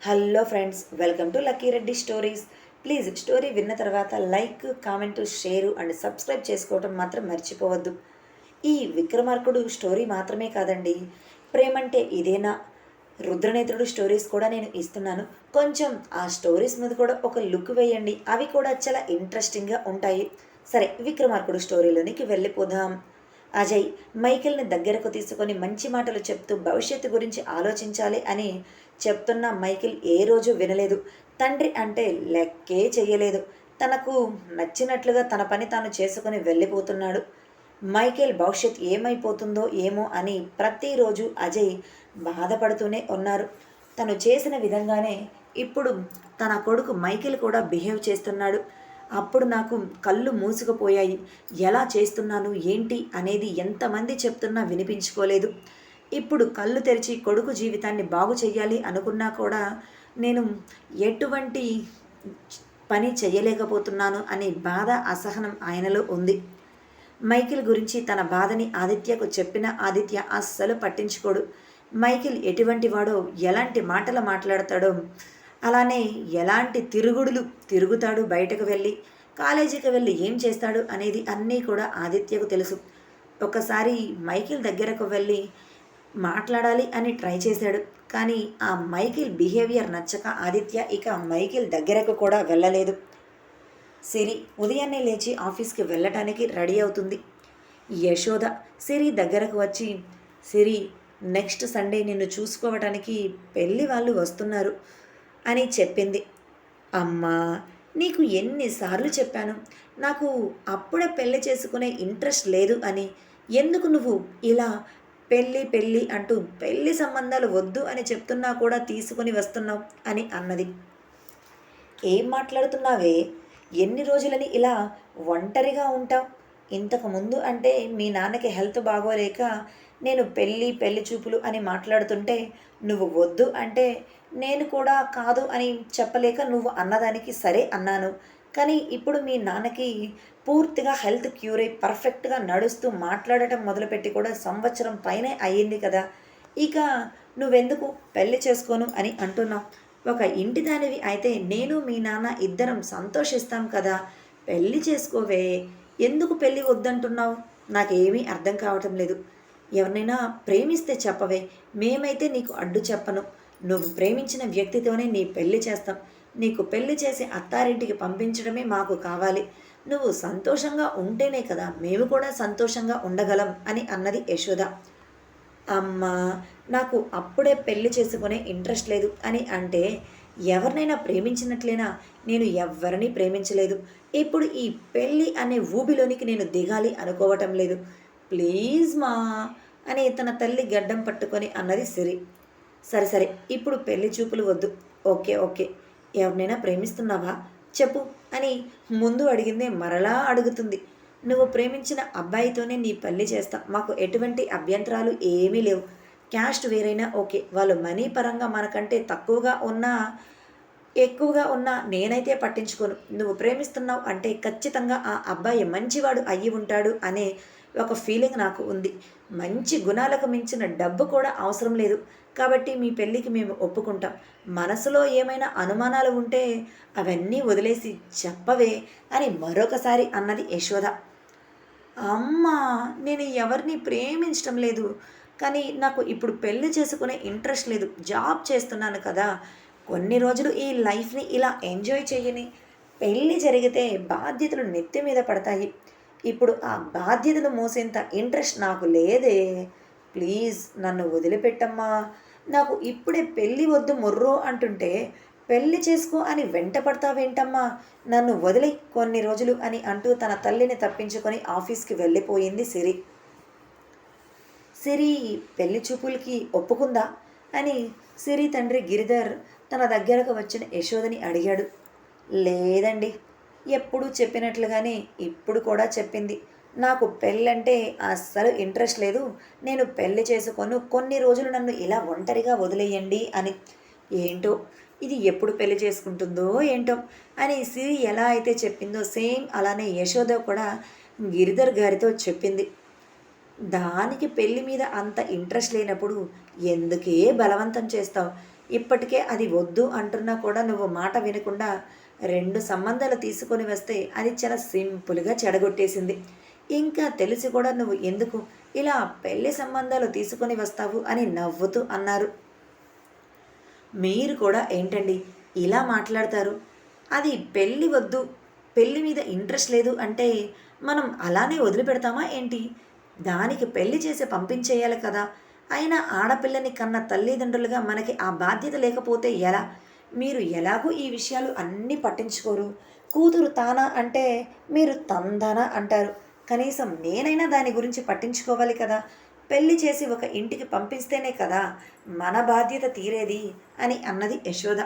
Hello friends, welcome to lucky Reddy stories. Please story విన్న తర్వాత like, comment, share and subscribe చేసుకోవడం మాత్రం మర్చిపోవద్దు. ఈ విక్రమార్కుడు స్టోరీ మాత్రమే కాదండి, ప్రేమంటే ఇదేనా రుద్రనేత్రుడు స్టోరీస్ కూడా నేను ఇస్తున్నాను. కొంచెం ఆ స్టోరీస్ మీద కూడా ఒక లుక్ వేయండి, అవి కూడా చాలా ఇంట్రెస్టింగ్గా ఉంటాయి. సరే, విక్రమార్కుడు స్టోరీలోనికి వెళ్ళిపోదాం. అజయ్ మైకేల్ని దగ్గరకు తీసుకొని మంచి మాటలు చెప్తూ భవిష్యత్తు గురించి ఆలోచించాలి అని చెప్తున్న మైకేల్ ఏ రోజు వినలేదు. తండ్రి అంటే లెక్కే చెయ్యలేదు. తనకు నచ్చినట్లుగా తన పని తాను చేసుకొని వెళ్ళిపోతున్నాడు. మైకేల్ భవిష్యత్ ఏమైపోతుందో ఏమో అని ప్రతిరోజు అజయ్ బాధపడుతూనే ఉన్నారు. తను చేసిన విధంగానే ఇప్పుడు తన కొడుకు మైకేల్ కూడా బిహేవ్ చేస్తున్నాడు. అప్పుడు నాకు కళ్ళు మూసుకుపోయాయి. ఎలా చేస్తున్నాను ఏంటి అనేది ఎంతమంది చెప్తున్నా వినిపించుకోలేదు. ఇప్పుడు కళ్ళు తెరిచి కొడుకు జీవితాన్ని బాగు చెయ్యాలి అనుకున్నా కూడా నేను ఎటువంటి పని చెయ్యలేకపోతున్నాను అనే బాధ, అసహనం ఆయనలో ఉంది. మైకేల్ గురించి తన బాధని ఆదిత్యకు చెప్పిన ఆదిత్య అస్సలు పట్టించుకోడు. మైకేల్ ఎటువంటి వాడో, ఎలాంటి మాటలు మాట్లాడతాడో, అలానే ఎలాంటి తిరుగుడులు తిరుగుతాడు, బయటకు వెళ్ళి కాలేజీకి వెళ్ళి ఏం చేస్తాడు అనేది అన్నీ కూడా ఆదిత్యకు తెలుసు. ఒకసారి మైకేల్ దగ్గరకు వెళ్ళి మాట్లాడాలి అని ట్రై చేశాడు. కానీ ఆ మైకేల్ బిహేవియర్ నచ్చక ఆదిత్య ఇక మైకేల్ దగ్గరకు కూడా వెళ్ళలేదు. సిరి ఉదయాన్నే లేచి ఆఫీస్కి వెళ్ళటానికి రెడీ అవుతుంది. యశోద సిరి దగ్గరకు వచ్చి, సిరి, నెక్స్ట్ సండే నిన్ను చూసుకోవటానికి పెళ్ళి వాళ్ళు వస్తున్నారు అని చెప్పింది. అమ్మా, నీకు ఎన్నిసార్లు చెప్పాను, నాకు అప్పుడే పెళ్ళి చేసుకునే ఇంట్రెస్ట్ లేదు అని. ఎందుకు నువ్వు ఇలా పెళ్ళి పెళ్ళి అంటూ పెళ్ళి సంబంధాలు వద్దు అని చెప్తున్నా కూడా తీసుకుని వస్తున్నావు అని అన్నది. ఏం మాట్లాడుతున్నావే? ఎన్ని రోజులని ఇలా ఒంటరిగా ఉంటావు? ఇంతకుముందు అంటే మీ నాన్నకి హెల్త్ బాగోలేక నేను పెళ్ళి చూపులు అని మాట్లాడుతుంటే నువ్వు వద్దు అంటే నేను కూడా కాదు అని చెప్పలేక నువ్వు అన్నదానికి సరే అన్నాను. కానీ ఇప్పుడు మీ నాన్నకి పూర్తిగా హెల్త్ క్యూర్ అయి పర్ఫెక్ట్గా నడుస్తూ మాట్లాడటం మొదలుపెట్టి కూడా సంవత్సరం పైనే అయ్యింది కదా. ఇక నువ్వెందుకు పెళ్లి చేసుకోను అని అంటున్నావు? ఒక ఇంటి దానివి అయితే నేను మీ నాన్న ఇద్దరం సంతోషిస్తాం కదా. పెళ్ళి చేసుకోవే. ఎందుకు పెళ్ళి వద్దంటున్నావు? నాకేమీ అర్థం కావటం లేదు. ఎవరినైనా ప్రేమిస్తే చెప్పవే, మేమైతే నీకు అడ్డు చెప్పను. నువ్వు ప్రేమించిన వ్యక్తితోనే నీ పెళ్లి చేస్తాం. నీకు పెళ్లి చేసి అత్తారింటికి పంపించడమే మాకు కావాలి. నువ్వు సంతోషంగా ఉంటేనే కదా మేము కూడా సంతోషంగా ఉండగలం అని అన్నది యశోద. అమ్మా, నాకు అప్పుడే పెళ్లి చేసుకునే ఇంట్రెస్ట్ లేదు అని అంటే ఎవరినైనా ప్రేమించినట్లేనా? నేను ఎవరిని ప్రేమించలేదు. ఇప్పుడు ఈ పెళ్ళి అనే ఊబిలోనికి నేను దిగాలి అనుకోవటం లేదు. ప్లీజ్ మా అని తన తల్లి గడ్డం పట్టుకొని అన్నది సిరి. సరే సరే, ఇప్పుడు పెళ్లి చూపులు వద్దు. ఓకే ఓకే, ఎవరినైనా ప్రేమిస్తున్నావా చెప్పు అని ముందు అడిగిందే మరలా అడుగుతుంది. నువ్వు ప్రేమించిన అబ్బాయితోనే నీ పెళ్లి చేస్తా. మాకు ఎటువంటి అభ్యంతరాలు ఏమీ లేవు. క్యాస్ట్ వేరైనా ఓకే. వాళ్ళు మనీ పరంగా మనకంటే తక్కువగా ఉన్నా ఎక్కువగా ఉన్నా నేనైతే పట్టించుకోను. నువ్వు ప్రేమిస్తున్నావు అంటే ఖచ్చితంగా ఆ అబ్బాయి మంచివాడు అయ్యి ఉంటాడు అనే ఒక ఫీలింగ్ నాకు ఉంది. మంచి గుణాలకు మించిన డబ్బు కూడా అవసరం లేదు. కాబట్టి మీ పెళ్ళికి మేము ఒప్పుకుంటాం. మనసులో ఏమైనా అనుమానాలు ఉంటే అవన్నీ వదిలేసి చెప్పవే అని మరొకసారి అన్నది యశోద. అమ్మా, నేను ఎవరిని ప్రేమించడం లేదు. కానీ నాకు ఇప్పుడు పెళ్లి చేసుకునే ఇంట్రెస్ట్ లేదు. జాబ్ చేస్తున్నాను కదా. కొన్ని రోజులు ఈ లైఫ్ని ఇలా ఎంజాయ్ చేయని. పెళ్ళి జరిగితే బాధ్యతలు నెత్తి మీద పడతాయి. ఇప్పుడు ఆ బాధ్యతలు మోసేంత ఇంట్రెస్ట్ నాకు లేదే. ప్లీజ్ నన్ను వదిలిపెట్టమ్మా. నాకు ఇప్పుడే పెళ్ళి వద్దు మొర్రో అంటుంటే పెళ్లి చేసుకో అని వెంట పడతావేంటమ్మా? నన్ను వదిలి కొన్ని రోజులు అని అంటూ తన తల్లిని తప్పించుకొని ఆఫీస్కి వెళ్ళిపోయింది సిరి. సిరి పెళ్లి చూపులకి ఒప్పుకుందా అని సిరి తండ్రి గిరిధర్ తన దగ్గరకు వచ్చిన యశోదని అడిగాడు. లేదండి, ఎప్పుడూ చెప్పినట్లుగానే ఇప్పుడు కూడా చెప్పింది. నాకు పెళ్ళంటే అస్సలు ఇంట్రెస్ట్ లేదు. నేను పెళ్ళి చేసుకోను. కొన్ని రోజులు నన్ను ఇలా ఒంటరిగా వదిలేయండి అని. ఏంటో ఇది ఎప్పుడు పెళ్లి చేసుకుంటుందో ఏంటో అని సిరి ఎలా అయితే చెప్పిందో సేమ్ అలానే యశోద కూడా గిరిధర్ గారితో చెప్పింది. దానికి పెళ్ళి మీద అంత ఇంట్రెస్ట్ లేనప్పుడు ఎందుకే బలవంతం చేస్తావు? ఇప్పటికే అది వద్దు అంటున్నా కూడా నువ్వు మాట వినకుండా 2 సంబంధాలు తీసుకొని వస్తే అది చాలా సింపుల్‌గా చెడగొట్టేసింది. ఇంకా తెలిసి కూడా నువ్వు ఎందుకు ఇలా పెళ్లి సంబంధాలు తీసుకొని వస్తావు అని నవ్వుతూ అన్నారు. మీరు కూడా ఏంటండి ఇలా మాట్లాడతారు? అది పెళ్ళి వద్దు, పెళ్ళి మీద ఇంట్రెస్ట్ లేదు అంటే మనం అలానే వదిలిపెడతామా ఏంటి? దానికి పెళ్లి చేసి పంపించేయాలి కదా! అయినా ఆడపిల్లని కన్న తల్లిదండ్రులుగా మనకి ఆ బాధ్యత లేకపోతే ఎలా? మీరు ఎలాగూ ఈ విషయాలు అన్నీ పట్టించుకోరు. కూతురు తానా అంటే మీరు తందానా అంటారు. కనీసం నేనైనా దాని గురించి పట్టించుకోవాలి కదా! పెళ్లి చేసి ఒక ఇంటికి పంపిస్తేనే కదా మన బాధ్యత తీరేది అని అన్నది యశోద.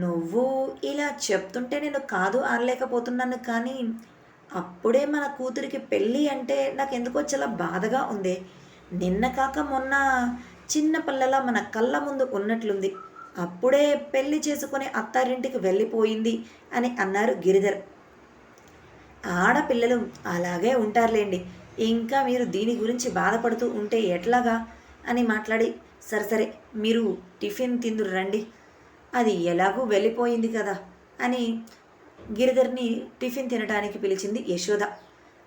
నువ్వు ఇలా చెప్తుంటే నేను కాదు అనలేకపోతున్నాను కానీ, అప్పుడే మన కూతురికి పెళ్ళి అంటే నాకెందుకో చాలా బాధగా ఉంది. నిన్న కాక మొన్న చిన్న పిల్లలా మన కళ్ళ ముందు ఉన్నట్లుంది. అప్పుడే పెళ్లి చేసుకుని అత్తారింటికి వెళ్ళిపోయింది అని అన్నారు గిరిధర్. ఆడపిల్లలు అలాగే ఉంటారులేండి. ఇంకా మీరు దీని గురించి బాధపడుతూ ఉంటే ఎట్లాగా అని మాట్లాడి, సరే సరే మీరు టిఫిన్ తిందురు రండి. అది ఎలాగూ వెళ్ళిపోయింది కదా అని గిరిధర్ని టిఫిన్ తినడానికి పిలిచింది యశోద.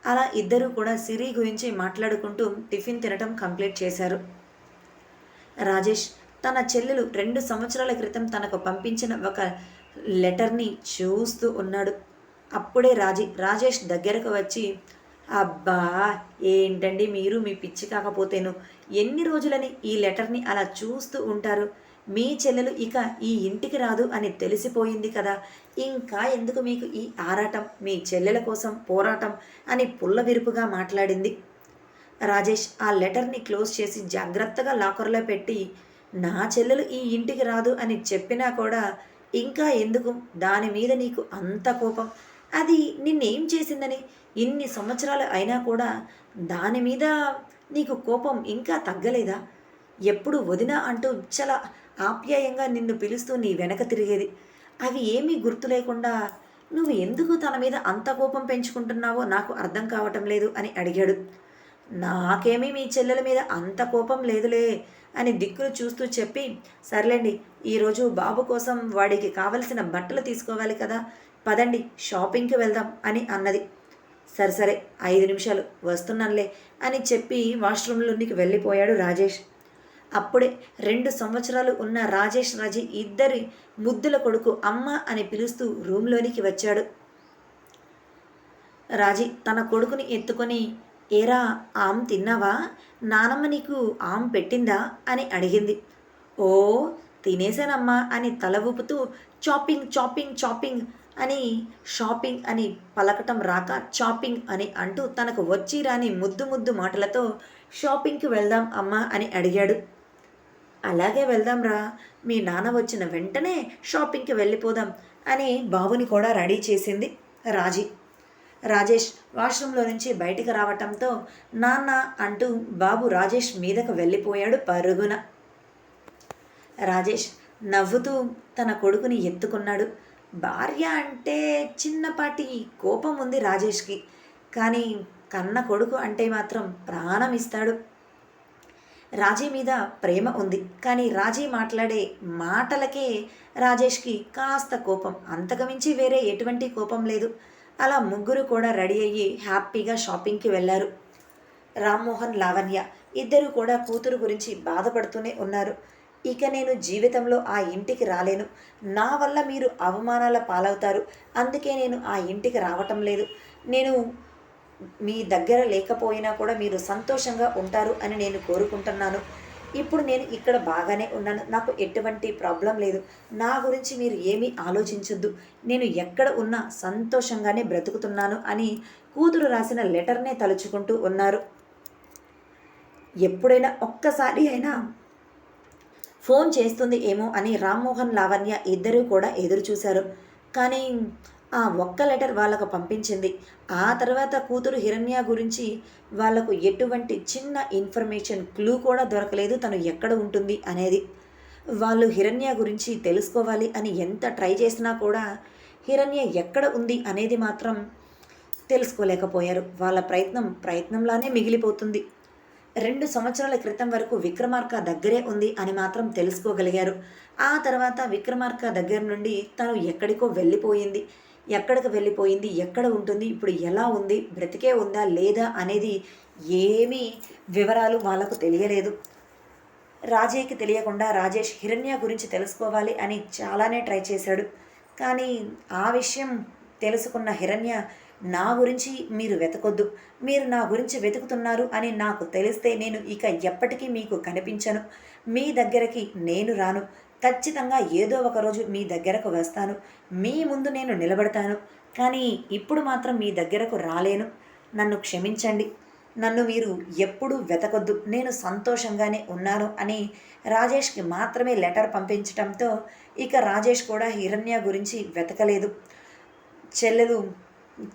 అలా ఇద్దరూ కూడా సిరి గురించి మాట్లాడుకుంటూ టిఫిన్ తినటం కంప్లీట్ చేశారు. రాజేష్ తన చెల్లెలు 2 సంవత్సరాల క్రితం తనకు పంపించిన ఒక లెటర్ని చూస్తూ ఉన్నాడు. అప్పుడే రాజేష్ దగ్గరకు వచ్చి, అబ్బా ఏంటండి మీరు మీ పిచ్చి కాకపోతేను ఎన్ని రోజులని ఈ లెటర్ని అలా చూస్తూ ఉంటారు? మీ చెల్లెలు ఇక ఈ ఇంటికి రాదు అని తెలిసిపోయింది కదా! ఇంకా ఎందుకు మీకు ఈ ఆరాటం, మీ చెల్లెల కోసం పోరాటం అని పుల్లవిరుపుగా మాట్లాడింది. రాజేష్ ఆ లెటర్ని క్లోజ్ చేసి జాగ్రత్తగా లాకర్లో పెట్టి, నా చెల్లెలు ఈ ఇంటికి రాదు అని చెప్పినా కూడా ఇంకా ఎందుకు దాని మీద నీకు అంత కోపం? అది నిన్నేం చేసిందని? ఇన్ని సంవత్సరాలు అయినా కూడా దాని మీద నీకు కోపం ఇంకా తగ్గలేదా? ఎప్పుడు వదినా అంటూ చాలా ఆప్యాయంగా నిన్ను పిలుస్తూ నీ వెనక తిరిగేది. అవి ఏమీ గుర్తు లేకుండా నువ్వు ఎందుకు తన మీద అంత కోపం పెంచుకుంటున్నావో నాకు అర్థం కావటం లేదు అని అడిగాడు. నాకేమీ మీ చెల్లెల మీద అంత కోపం లేదులే అని దిక్కులు చూస్తూ చెప్పి, సర్లేండి ఈరోజు బాబు కోసం వాడికి కావలసిన బట్టలు తీసుకోవాలి కదా, పదండి షాపింగ్కి వెళ్దాం అని అన్నది. సరే సరే 5 నిమిషాలు వస్తున్నానులే అని చెప్పి వాష్రూమ్లోనికి వెళ్ళిపోయాడు రాజేష్. అప్పుడే 2 సంవత్సరాలు ఉన్న రాజేష్ రజి ఇద్దరి ముద్దుల కొడుకు అమ్మ అని పిలుస్తూ రూమ్లోనికి వచ్చాడు. రాజీ తన కొడుకుని ఎత్తుకొని, ఏరా ఆమ్ తిన్నావా? నానమ్మ నీకు ఆమ్ పెట్టిందా అని అడిగింది. ఓ తినేశానమ్మా అని తల ఊపుతూ, చాపింగ్ చాపింగ్ చాపింగ్ అని షాపింగ్ అని పలకటం రాక చాపింగ్ అని అంటూ తనకు వచ్చి రాని ముద్దు ముద్దు మాటలతో షాపింగ్కి వెళ్దాం అమ్మా అని అడిగాడు. అలాగే వెళ్దాం రా, మీ నాన్న వచ్చిన వెంటనే షాపింగ్కి వెళ్ళిపోదాం అని బాబుని కూడా రెడీ చేసింది రాజీ. రాజేష్ వాష్రూమ్లో నుంచి బయటికి రావటంతో నాన్న అంటూ బాబు రాజేష్ మీదకు వెళ్ళిపోయాడు పరుగున. రాజేష్ నవ్వుతూ తన కొడుకుని ఎత్తుకున్నాడు. భార్య అంటే చిన్నపాటి కోపం ఉంది రాజేష్కి, కానీ కన్న కొడుకు అంటే మాత్రం ప్రాణం ఇస్తాడు. రాజీ మీద ప్రేమ ఉంది, కానీ రాజీ మాట్లాడే మాటలకే రాజేష్కి కాస్త కోపం, అంతకుమించి వేరే ఎటువంటి కోపం లేదు. అలా ముగ్గురు కూడా రెడీ అయ్యి హ్యాపీగా షాపింగ్కి వెళ్ళారు. రామ్మోహన్ లావణ్య ఇద్దరు కూడా కూతురు గురించి బాధపడుతూనే ఉన్నారు. ఇక నేను జీవితంలో ఆ ఇంటికి రాలేను, నా వల్ల మీరు అవమానాల పాలవుతారు, అందుకే నేను ఆ ఇంటికి రావటం లేదు. నేను మీ దగ్గర లేకపోయినా కూడా మీరు సంతోషంగా ఉంటారు అని నేను కోరుకుంటున్నాను. ఇప్పుడు నేను ఇక్కడ బాగానే ఉన్నాను, నాకు ఎటువంటి ప్రాబ్లం లేదు, నా గురించి మీరు ఏమీ ఆలోచించొద్దు, నేను ఎక్కడ ఉన్నా సంతోషంగానే బ్రతుకుతున్నాను అని కూతురు రాసిన లెటర్నే తలుచుకుంటూ ఉన్నారు. ఎప్పుడైనా ఒక్కసారి అయినా ఫోన్ చేస్తుంది ఏమో అని రామ్మోహన్ లావణ్య ఇద్దరూ కూడా ఎదురు చూశారు. కానీ ఆ ఒక్క లెటర్ వాళ్ళకు పంపించింది. ఆ తర్వాత కూతురు హిరణ్య గురించి వాళ్లకు ఎటువంటి చిన్న ఇన్ఫర్మేషన్ క్లూ కూడా దొరకలేదు తను ఎక్కడ ఉంటుంది అనేది. వాళ్ళు హిరణ్య గురించి తెలుసుకోవాలి అని ఎంత ట్రై చేసినా కూడా హిరణ్య ఎక్కడ ఉంది అనేది మాత్రం తెలుసుకోలేకపోయారు. వాళ్ళ ప్రయత్నంలానే మిగిలిపోతుంది. 2 సంవత్సరాల క్రితం వరకు విక్రమార్క దగ్గరే ఉంది అని మాత్రం తెలుసుకోగలిగారు. ఆ తర్వాత విక్రమార్క దగ్గర నుండి తను ఎక్కడికో వెళ్ళిపోయింది. ఎక్కడికి వెళ్ళిపోయింది? ఎక్కడ ఉంటుంది? ఇప్పుడు ఎలా ఉంది? బ్రతికే ఉందా? లేదా? అనేది ఏమీ వివరాలు వాళ్ళకు తెలియలేదు. రాజయ్యకి తెలియకుండా రాజేష్ హిరణ్య గురించి తెలుసుకోవాలి అని చాలానే ట్రై చేశాడు. కానీ ఆ విషయం తెలుసుకున్న హిరణ్య, నా గురించి మీరు వెతకొద్దు, మీరు నా గురించి వెతుకుతున్నారు అని నాకు తెలిస్తే నేను ఇక ఎప్పటికీ మీకు కనిపించను, మీ దగ్గరికి నేను రాను, ఖచ్చితంగా ఏదో ఒకరోజు మీ దగ్గరకు వస్తాను, మీ ముందు నేను నిలబడతాను, కానీ ఇప్పుడు మాత్రం మీ దగ్గరకు రాలేను, నన్ను క్షమించండి, నన్ను మీరు ఎప్పుడూ వెతకొద్దు, నేను సంతోషంగానే ఉన్నాను అని రాజేష్కి మాత్రమే లెటర్ పంపించటంతో ఇక రాజేష్ కూడా హిరణ్య గురించి వెతకలేదు. చెల్లెలు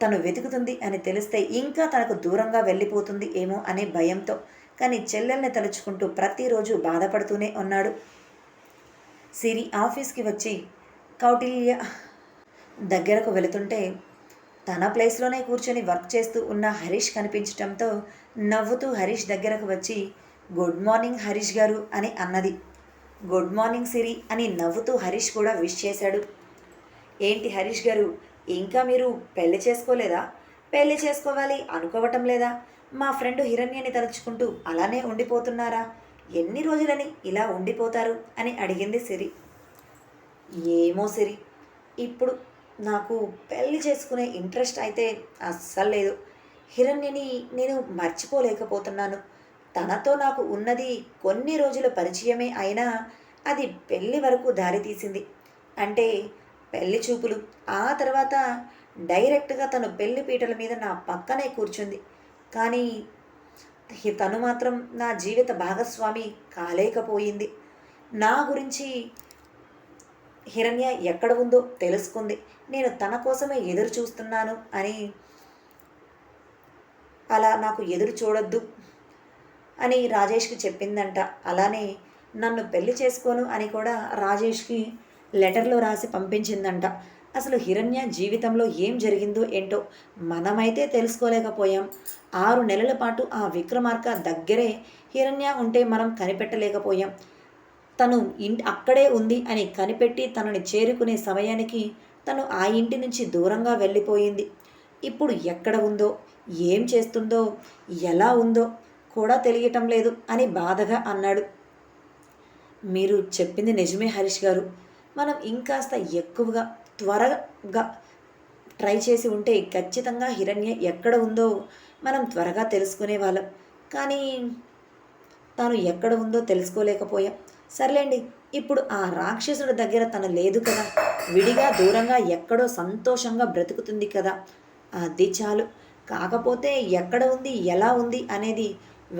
తను వెతుకుతుంది అని తెలిస్తే ఇంకా తనకు దూరంగా వెళ్ళిపోతుంది ఏమో అనే భయంతో, కానీ చెల్లెల్ని తలుచుకుంటూ ప్రతిరోజు బాధపడుతూనే ఉన్నాడు. సిరి ఆఫీస్కి వచ్చి కౌటిల్య దగ్గరకు వెళుతుంటే తన ప్లేస్లోనే కూర్చొని వర్క్ చేస్తూ ఉన్న హరీష్ కనిపించటంతో నవ్వుతూ హరీష్ దగ్గరకు వచ్చి, గుడ్ మార్నింగ్ హరీష్ గారు అని అన్నది. గుడ్ మార్నింగ్ సిరి అని నవ్వుతూ హరీష్ కూడా విష్ చేశాడు. ఏంటి హరీష్ గారు, ఇంకా మీరు పెళ్లి చేసుకోలేదా? పెళ్లి చేసుకోవాలి అనుకోవటం లేదా? మా ఫ్రెండ్ హిరణ్యని తలుచుకుంటూ అలానే ఉండిపోతున్నారా? ఎన్ని రోజులని ఇలా ఉండిపోతారు అని అడిగింది సిరి. ఏమో సిరి, ఇప్పుడు నాకు పెళ్లి చేసుకునే ఇంట్రెస్ట్ అయితే అస్సలు లేదు. హిరణ్యని నేను మర్చిపోలేకపోతున్నాను. తనతో నాకు ఉన్నది కొన్ని రోజుల పరిచయమే అయినా అది పెళ్లి వరకు దారితీసింది. అంటే పెళ్లి చూపులు, ఆ తర్వాత డైరెక్ట్గా తను పెళ్లి పీటల మీద నా పక్కనే కూర్చుంది. కానీ తను మాత్రం నా జీవిత భాగస్వామి కాలేకపోయింది. నా గురించి హిరణ్య ఎక్కడ ఉందో తెలుసుకుంది. నేను తన కోసమే ఎదురు చూస్తున్నాను అని, అలా నాకు ఎదురు చూడొద్దు అని రాజేష్కి చెప్పిందంట. అలానే నన్ను పెళ్లి చేసుకోను అని కూడా రాజేష్కి లెటర్లో రాసి పంపించిందంట. అసలు హిరణ్య జీవితంలో ఏం జరిగిందో ఏంటో మనమైతే తెలుసుకోలేకపోయాం. 6 నెలల పాటు ఆ విక్రమార్క దగ్గరే హిరణ్య ఉంటే మనం కనిపెట్టలేకపోయాం. తను అక్కడే ఉంది అని కనిపెట్టి తనని చేరుకునే సమయానికి తను ఆ ఇంటి నుంచి దూరంగా వెళ్ళిపోయింది. ఇప్పుడు ఎక్కడ ఉందో, ఏం చేస్తుందో, ఎలా ఉందో కూడా తెలియటం లేదు అని బాధగా అన్నాడు. మీరు చెప్పింది నిజమే హరీష్ గారు. మనం ఇంకాస్త ఎక్కువగా త్వరగా ట్రై చేసి ఉంటే ఖచ్చితంగా హిరణ్య ఎక్కడ ఉందో మనం త్వరగా తెలుసుకునే వాళ్ళం. కానీ తను ఎక్కడ ఉందో తెలుసుకోలేకపోయాం. సర్లేండి, ఇప్పుడు ఆ రాక్షసుడి దగ్గర తను లేదు కదా, విడిగా దూరంగా ఎక్కడో సంతోషంగా బ్రతుకుతుంది కదా, అది చాలు. కాకపోతే ఎక్కడ ఉంది, ఎలా ఉంది అనేది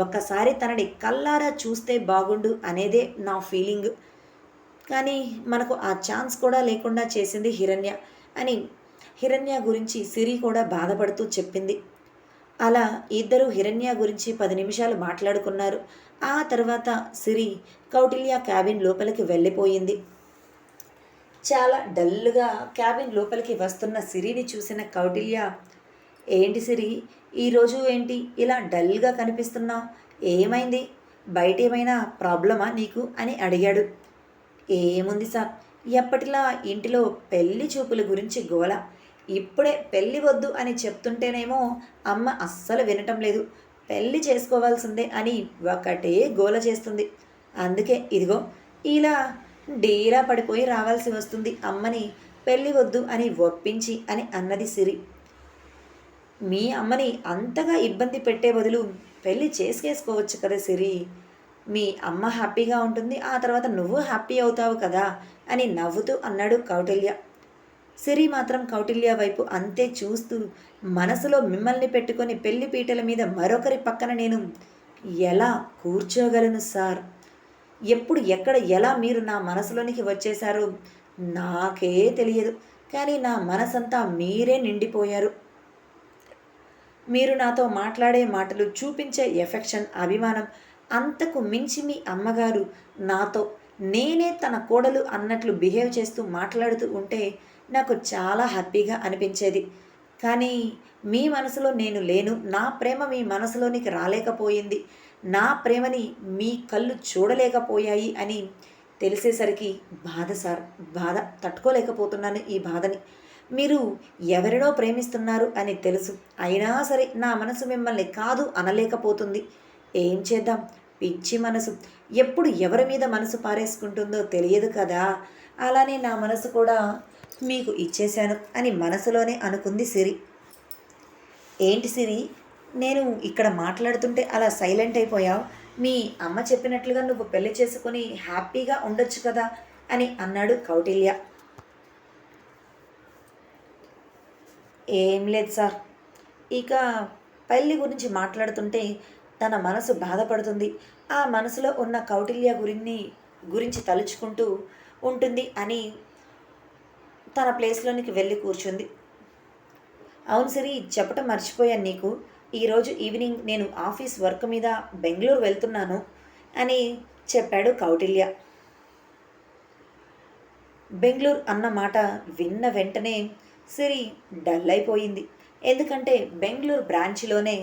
ఒక్కసారి తనని కల్లారా చూస్తే బాగుండు అనేదే నా ఫీలింగ్. కానీ మనకు ఆ ఛాన్స్ కూడా లేకుండా చేసింది హిరణ్య అని హిరణ్య గురించి సిరి కూడా బాధపడుతూ చెప్పింది. అలా ఇద్దరు హిరణ్య గురించి 10 నిమిషాలు మాట్లాడుకున్నారు. ఆ తర్వాత సిరి కౌటిల్య క్యాబిన్ లోపలికి వెళ్ళిపోయింది. చాలా డల్గా క్యాబిన్ లోపలికి వస్తున్న సిరిని చూసిన కౌటిల్య, ఏంటి సిరి, ఈరోజు ఏంటి ఇలా డల్గా కనిపిస్తున్నావు? ఏమైంది? బయట ఏమైనా ప్రాబ్లమా నీకు అని అడిగాడు. ఏముంది సార్, ఎప్పటిలా ఇంటిలో పెళ్లి చూపుల గురించి గోల. ఇప్పుడే పెళ్ళి వద్దు అని చెప్తుంటేనేమో అమ్మ అస్సలు వినటం లేదు. పెళ్ళి చేసుకోవాల్సిందే అని ఒకటే గోల చేస్తుంది. అందుకే ఇదిగో ఇలా డీలా పడిపోయి రావాల్సి వస్తుంది అమ్మని పెళ్ళి వద్దు అని ఒప్పించి అని అన్నది సిరి. మీ అమ్మని అంతగా ఇబ్బంది పెట్టే బదులు పెళ్ళి చేసుకేసుకోవచ్చు కదా సిరి, మీ అమ్మ హ్యాపీగా ఉంటుంది, ఆ తర్వాత నువ్వు హ్యాపీ అవుతావు కదా అని నవ్వుతూ అన్నాడు కౌటిల్య. సిరి మాత్రం కౌటిల్య వైపు అంతే చూస్తూ, మనసులో మిమ్మల్ని పెట్టుకొని పెళ్లి పీటల మీద మరొకరి పక్కన నేను ఎలా కూర్చోగలను సార్? ఎప్పుడు ఎక్కడ ఎలా మీరు నా మనసులోనికి వచ్చేశారో నాకే తెలియదు, కానీ నా మనసంతా మీరే నిండిపోయారు. మీరు నాతో మాట్లాడే మాటలు, చూపించే ఎఫెక్షన్, అభిమానం, అంతకు మించి మీ అమ్మగారు నాతో నేనే తన కోడలు అన్నట్లు బిహేవ్ చేస్తూ మాట్లాడుతూ ఉంటే నాకు చాలా హ్యాపీగా అనిపించేది. కానీ మీ మనసులో నేను లేను, నా ప్రేమ మీ మనసులోనికి రాలేకపోయింది, నా ప్రేమని మీ కళ్ళు చూడలేకపోయాయి అని తెలిసేసరికి బాధ సార్. బాధ తట్టుకోలేకపోతున్నాను ఈ బాధని. మీరు ఎవరినో ప్రేమిస్తున్నారు అని తెలుసు. అయినా సరే నా మనసు మిమ్మల్ని కాదు అనలేకపోతుంది. ఏం చేద్దాం? పిచ్చి మనసు. ఎప్పుడు ఎవరి మీద మనసు పారేసుకుంటుందో తెలియదు కదా! అలానే నా మనసు కూడా మీకు ఇచ్చేశాను అని మనసులోనే అనుకుంది సిరి. ఏంటి సిరి, నేను ఇక్కడ మాట్లాడుతుంటే అలా సైలెంట్ అయిపోయావు? మీ అమ్మ చెప్పినట్లుగా నువ్వు పెళ్లి చేసుకొని హ్యాపీగా ఉండొచ్చు కదా అని అన్నాడు కౌటిల్య. ఏం లేదు సార్. ఇక పెళ్లి గురించి మాట్లాడుతుంటే తన మనసు బాధపడుతుంది. ఆ మనసులో ఉన్న కౌటిల్య గురించి తలుచుకుంటూ ఉంటుంది అని తన ప్లేస్లోనికి వెళ్ళి కూర్చుంది. అవును సిరి, చెప్పటం మర్చిపోయాను నీకు. ఈరోజు ఈవినింగ్ నేను ఆఫీస్ వర్క్ మీద బెంగళూరు వెళ్తున్నాను అని చెప్పాడు కౌటిల్య. బెంగళూరు అన్న మాట విన్న వెంటనే సిరి డల్ అయిపోయింది. ఎందుకంటే బెంగళూరు బ్రాంచ్లోనే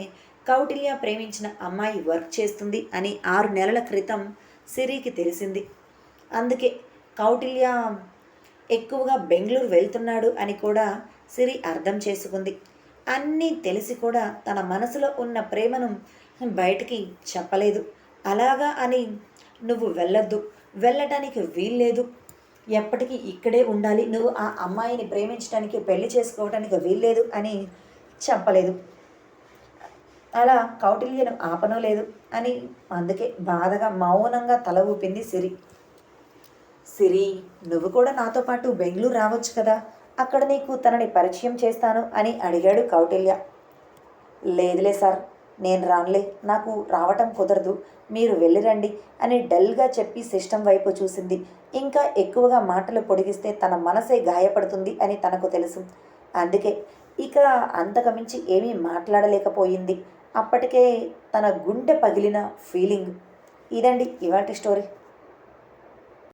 కౌటిల్య ప్రేమించిన అమ్మాయి వర్క్ చేస్తుంది అని 6 నెలల క్రితం సిరికి తెలిసింది. అందుకే కౌటిల్య ఎక్కువగా బెంగళూరు వెళ్తున్నాడు అని కూడా సిరి అర్థం చేసుకుంది. అన్నీ తెలిసి కూడా తన మనసులో ఉన్న ప్రేమను బయటికి చెప్పలేదు. అలాగా అని నువ్వు వెళ్ళొద్దు, వెళ్ళటానికి వీల్లేదు, ఎప్పటికీ ఇక్కడే ఉండాలి, నువ్వు ఆ అమ్మాయిని ప్రేమించడానికి పెళ్లి చేసుకోవడానికి వీల్లేదు అని చెప్పలేదు. అలా కౌటిల్యను ఆపనూ లేదు అని అందుకే బాధగా మౌనంగా తల ఊపింది సిరి. సిరి, నువ్వు కూడా నాతో పాటు బెంగళూరు రావచ్చు కదా, అక్కడ నీకు తనని పరిచయం చేస్తాను అని అడిగాడు కౌటిల్య. లేదులే సార్, నేను రానులే, నాకు రావటం కుదరదు, మీరు వెళ్ళిరండి అని డల్గా చెప్పి సిస్టమ్ వైపు చూసింది. ఇంకా ఎక్కువగా మాటలు పొడిగిస్తే తన మనసే గాయపడుతుంది అని తనకు తెలుసు. అందుకే ఇక అంతకమించి ఏమీ మాట్లాడలేకపోయింది. అప్పటికే తన గుండె పగిలిన ఫీలింగ్. ఇదండి ఇవాల్టి స్టోరీ.